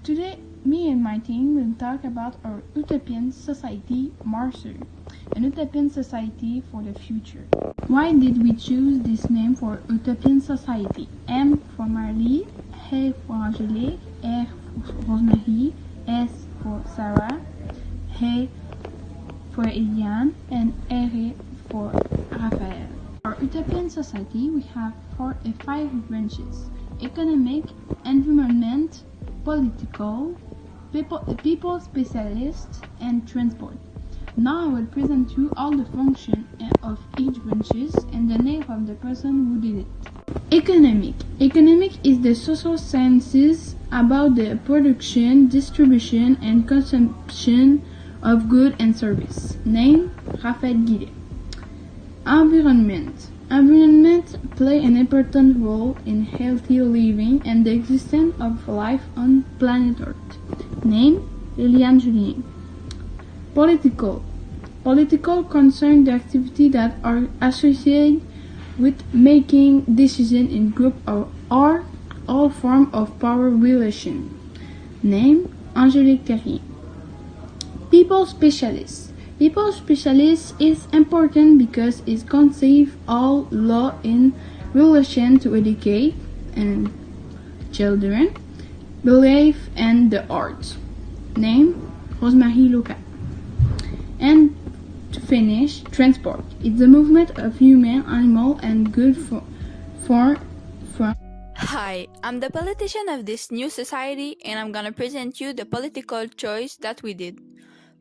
Today, me and my team will talk about our utopian society, Marcer, an utopian society for the future. Why did we choose this name for utopian society? M for Marley, A for Angelique, R for Rosemary, S for Sarah, A for Eliane, and R for Raphael. Our utopian society, we have 5 branches: economic, environment, political, people specialists, and transport. Now I will present you all the functions of each branches and the name of the person who did it. Economic. Economic is the social sciences about the production, distribution, and consumption of goods and service. Name, Raphaël Guillet. Environment. Environment play an important role in healthy living and the existence of life on planet Earth. Name, Eliane Julien. Political. Political concern the activity that are associated with making decisions in group or all form of power relation. Name, Angélique Terrier. People specialist. People specialist is important because it conceives all law in relation to educate and children, belief, and the arts. Name, Rosemary Luca. And to finish, transport. It's the movement of human, animal, and goods from. Hi, I'm the politician of this new society, and I'm gonna present you the political choice that we did.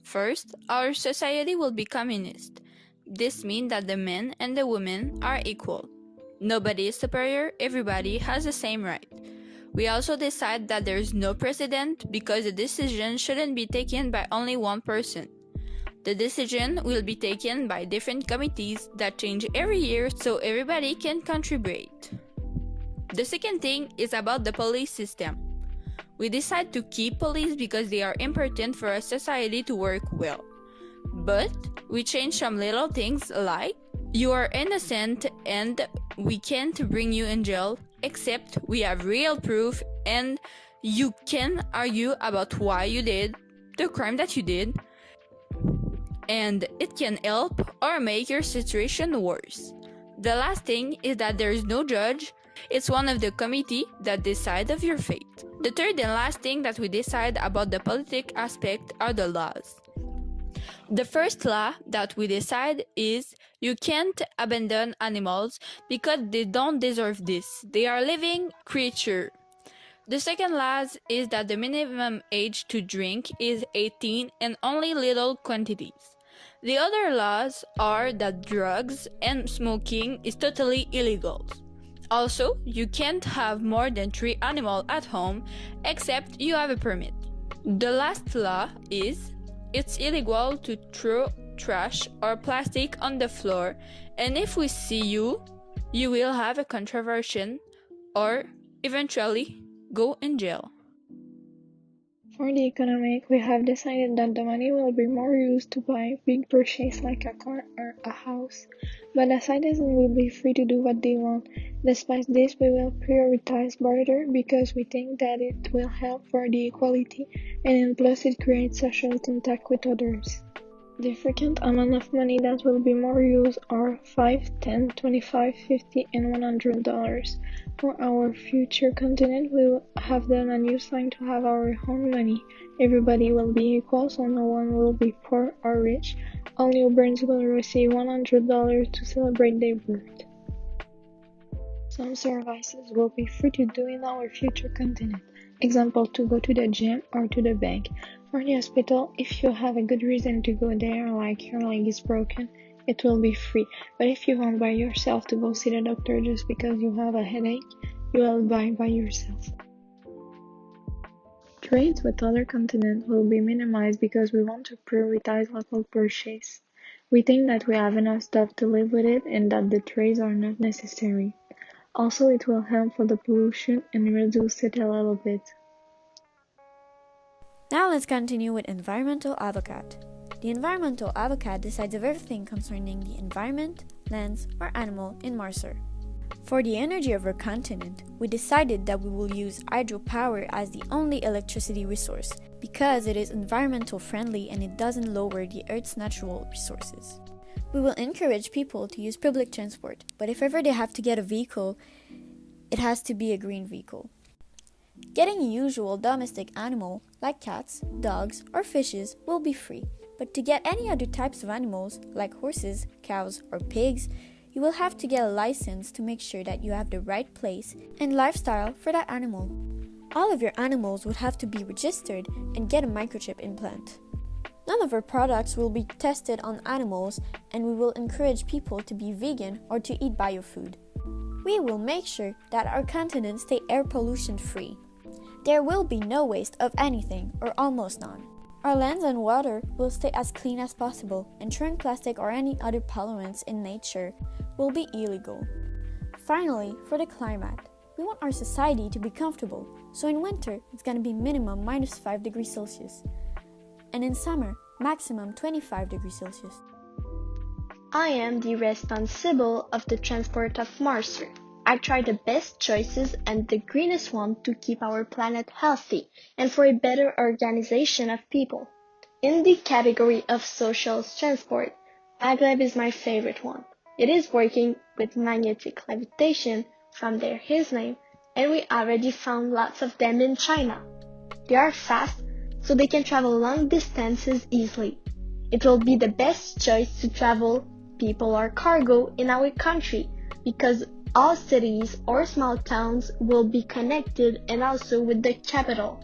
First, our society will be communist. This means that the men and the women are equal. Nobody is superior, everybody has the same right. We also decide that there is no president because the decision shouldn't be taken by only one person. The decision will be taken by different committees that change every year so everybody can contribute. The second thing is about the police system. We decide to keep police because they are important for a society to work well. But we change some little things like you are innocent and we can't bring you in jail except we have real proof and you can argue about why you did the crime that you did, and it can help or make your situation worse. The last thing is that there is no judge. It's one of the committee that decide of your fate. The third and last thing that we decide about the politic aspect are the laws. The first law that we decide is you can't abandon animals because they don't deserve this. They are living creatures. The second law is that the minimum age to drink is 18 and only little quantities. The other laws are that drugs and smoking is totally illegal. Also, you can't have more than 3 animals at home except you have a permit. The last law is it's illegal to throw trash or plastic on the floor, and if we see you, you will have a controversy or eventually go in jail. For the economic, we have decided that the money will be more used to buy big purchases like a car or a house, but the citizens will be free to do what they want. Despite this, we will prioritize barter because we think that it will help for the equality and plus it creates social contact with others. The frequent amount of money that will be more used are $5, $10, $25, $50, and $100. For our future continent, we will have done a new sign to have our own money. Everybody will be equal, so no one will be poor or rich. All newborns will receive $100 to celebrate their birth. Some services will be free to do in our future continent. Example, to go to the gym or to the bank. For the hospital, if you have a good reason to go there, like your leg is broken, it will be free. But if you want by yourself to go see the doctor just because you have a headache, you will buy by yourself. Trades with other continents will be minimized because we want to prioritize local purchase. We think that we have enough stuff to live with it and that the trades are not necessary. Also, it will help for the pollution and reduce it a little bit. Now let's continue with environmental advocate. The environmental advocate decides of everything concerning the environment, lands, or animal in Marcer. For the energy of our continent, we decided that we will use hydropower as the only electricity resource because it is environmental friendly and it doesn't lower the Earth's natural resources. We will encourage people to use public transport, but if ever they have to get a vehicle, it has to be a green vehicle. Getting a usual domestic animal like cats, dogs, or fishes will be free, but to get any other types of animals like horses, cows, or pigs, you will have to get a license to make sure that you have the right place and lifestyle for that animal. All of your animals would have to be registered and get a microchip implant. None of our products will be tested on animals, and we will encourage people to be vegan or to eat biofood. We will make sure that our continent stay air pollution free. There will be no waste of anything or almost none. Our lands and water will stay as clean as possible, and throwing plastic or any other pollutants in nature will be illegal. Finally, for the climate, we want our society to be comfortable, so in winter it's going to be minimum minus 5 degrees Celsius, and in summer, maximum 25 degrees Celsius. I am the responsible of the transport of Mars. I try the best choices and the greenest one to keep our planet healthy and for a better organization of people. In the category of social transport, maglev is my favorite one. It is working with magnetic levitation, from there his name, and we already found lots of them in China. They are fast, so they can travel long distances easily. It will be the best choice to travel people or cargo in our country because all cities or small towns will be connected and also with the capital.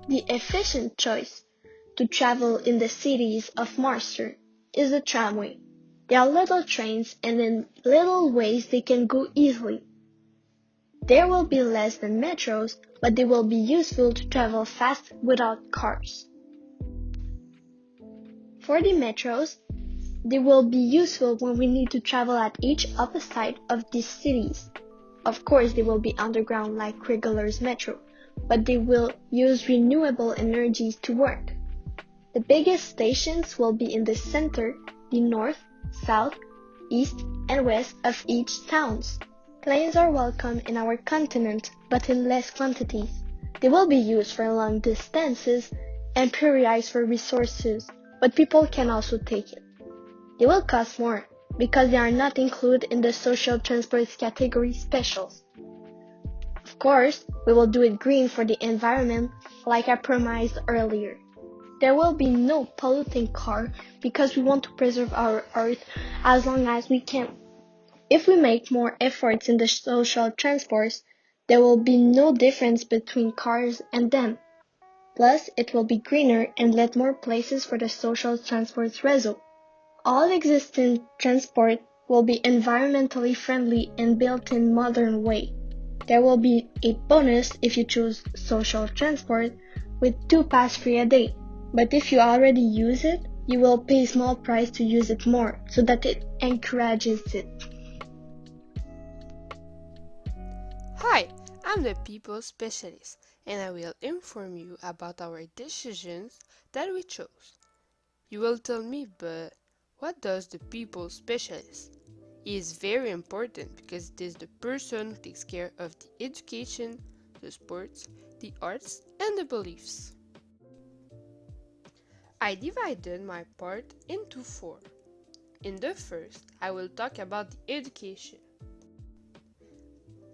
The efficient choice to travel in the cities of Marster is the tramway. They are little trains and in little ways they can go easily. There will be less than metros, but they will be useful to travel fast without cars. For the metros, they will be useful when we need to travel at each opposite of these cities. Of course, they will be underground like regular's metro, but they will use renewable energies to work. The biggest stations will be in the center, the north, south, east, and west of each towns. Planes are welcome in our continent, but in less quantities. They will be used for long distances and prioritized for resources, but people can also take it. They will cost more because they are not included in the social transport category specials. Of course, we will do it green for the environment like I promised earlier. There will be no polluting car because we want to preserve our earth as long as we can. If we make more efforts in the social transports, there will be no difference between cars and them. Plus, it will be greener and let more places for the social transport result. All existing transport will be environmentally friendly and built in modern way. There will be a bonus if you choose social transport with 2 pass free a day. But if you already use it, you will pay a small price to use it more so that it encourages it. Hi, I'm the people specialist and I will inform you about our decisions that we chose. You will tell me, but what does the people specialist? He is very important because it is the person who takes care of the education, the sports, the arts, and the beliefs. I divided my part into 4. In the first, I will talk about the education.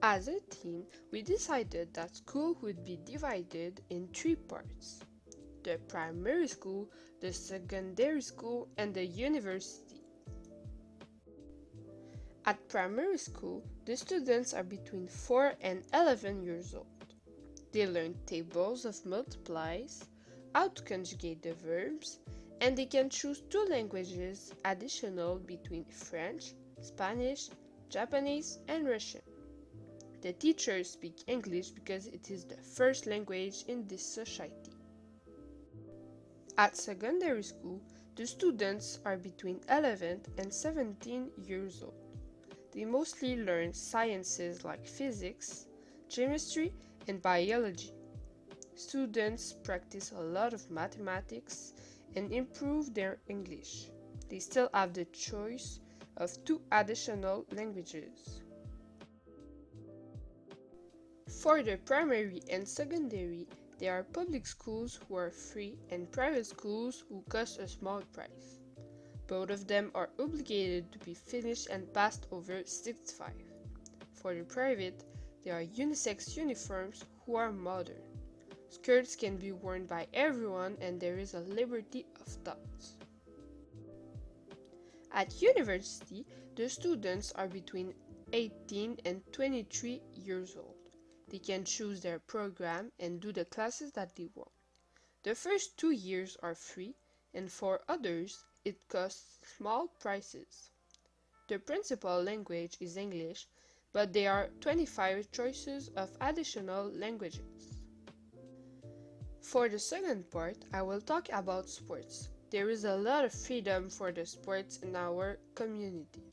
As a team, we decided that school would be divided in 3 parts: the primary school, the secondary school, and the university. At primary school, the students are between 4 and 11 years old. They learn tables of multiplies, how to conjugate the verbs, and they can choose 2 languages additional between French, Spanish, Japanese, and Russian. The teachers speak English because it is the first language in this society. At secondary school, the students are between 11 and 17 years old. They mostly learn sciences like physics, chemistry, and biology. Students practice a lot of mathematics and improve their English. They still have the choice of 2 additional languages. For the primary and secondary, there are public schools who are free and private schools who cost a small price. Both of them are obligated to be finished and passed over 6.5. For the private, there are unisex uniforms who are modern. Skirts can be worn by everyone and there is a liberty of thought. At university, the students are between 18 and 23 years old. They can choose their program and do the classes that they want. The first 2 years are free, and for others, it costs small prices. The principal language is English, but there are 25 choices of additional languages. For the second part, I will talk about sports. There is a lot of freedom for the sports in our community.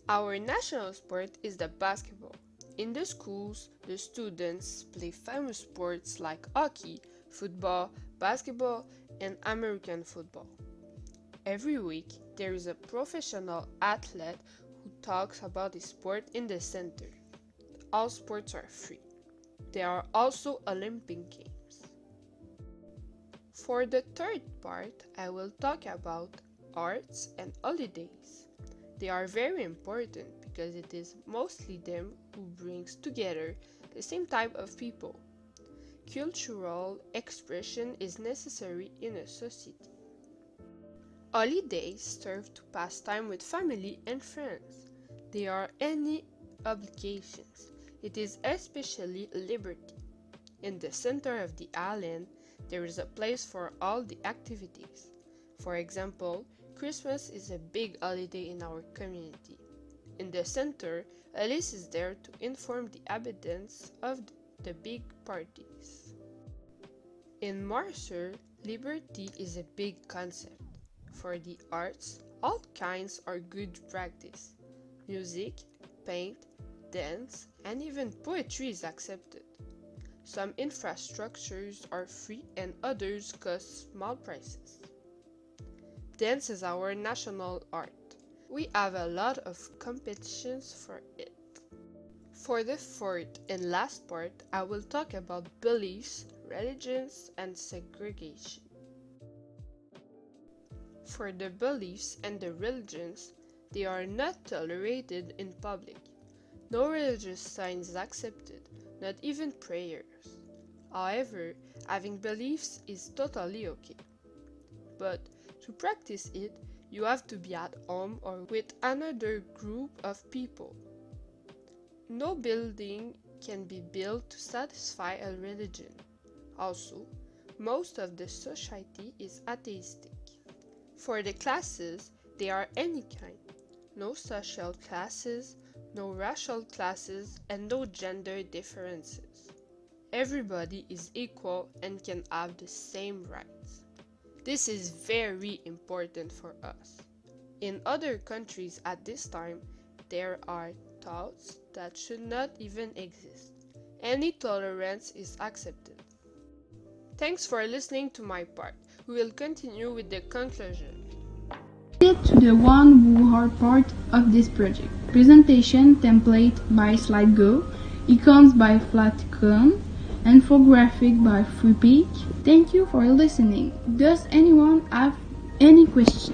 Our national sport is the basketball. In the schools, the students play famous sports like hockey, football, basketball, and American football. Every week, there is a professional athlete who talks about the sport in the center. All sports are free. There are also Olympic Games. For the third part, I will talk about arts and holidays. They are very important because it is mostly them who brings together the same type of people. Cultural expression is necessary in a society. Holidays serve to pass time with family and friends. There are any obligations. It is especially liberty. In the center of the island, there is a place for all the activities. For example, Christmas is a big holiday in our community. In the center, Alice is there to inform the inhabitants of the big parties. In Mercer, liberty is a big concept. For the arts, all kinds are good practice. Music, paint, dance, and even poetry is accepted. Some infrastructures are free and others cost small prices. Dance is our national art. We have a lot of competitions for it. For the fourth and last part, I will talk about beliefs, religions, and segregation. For the beliefs and the religions, they are not tolerated in public. No religious sign is accepted, not even prayers. However, having beliefs is totally okay. But to practice it, you have to be at home or with another group of people. No building can be built to satisfy a religion. Also, most of the society is atheistic. For the classes, they are any kind. No social classes, no racial classes, and no gender differences. Everybody is equal and can have the same rights. This is very important for us. In other countries at this time, there are thoughts that should not even exist. Any tolerance is accepted. Thanks for listening to my part. We will continue with the conclusion. To the one who are part of this project. Presentation template by SlideGo, icons by Flatcon, infographic by FreePeak. Thank you for listening. Does anyone have any questions?